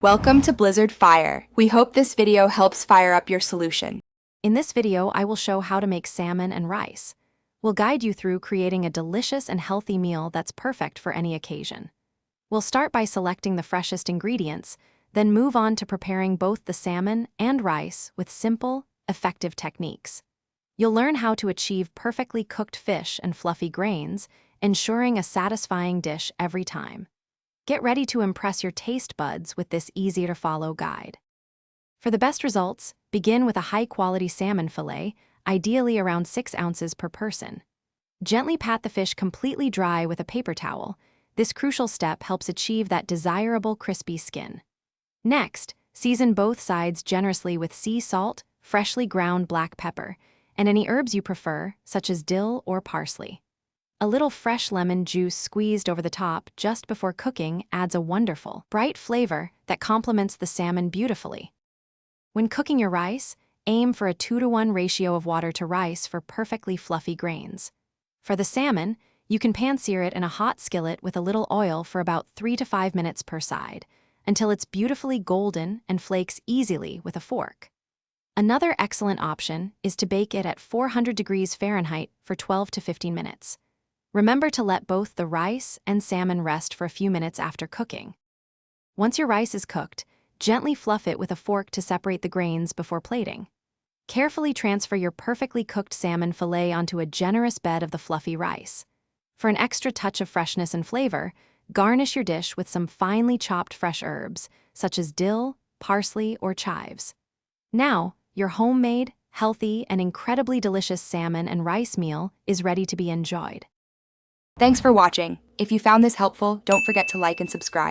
Welcome to Blizzard Fire. We hope this video helps fire up your solution. In this video, I will show how to make salmon and rice. We'll guide you through creating a delicious and healthy meal that's perfect for any occasion. We'll start by selecting the freshest ingredients, then move on to preparing both the salmon and rice with simple, effective techniques. You'll learn how to achieve perfectly cooked fish and fluffy grains, ensuring a satisfying dish every time. Get ready to impress your taste buds with this easy-to-follow guide. For the best results, begin with a high-quality salmon fillet, ideally around 6 ounces per person. Gently pat the fish completely dry with a paper towel. This crucial step helps achieve that desirable crispy skin. Next, season both sides generously with sea salt, freshly ground black pepper, and any herbs you prefer, such as dill or parsley. A little fresh lemon juice squeezed over the top just before cooking adds a wonderful, bright flavor that complements the salmon beautifully. When cooking your rice, aim for a 2-to-1 ratio of water to rice for perfectly fluffy grains. For the salmon, you can pan-sear it in a hot skillet with a little oil for about 3 to 5 minutes per side, until it's beautifully golden and flakes easily with a fork. Another excellent option is to bake it at 400 degrees Fahrenheit for 12 to 15 minutes. Remember to let both the rice and salmon rest for a few minutes after cooking. Once your rice is cooked, gently fluff it with a fork to separate the grains before plating. Carefully transfer your perfectly cooked salmon fillet onto a generous bed of the fluffy rice. For an extra touch of freshness and flavor, garnish your dish with some finely chopped fresh herbs, such as dill, parsley, or chives. Now, your homemade, healthy, and incredibly delicious salmon and rice meal is ready to be enjoyed. Thanks for watching. If you found this helpful, don't forget to like and subscribe.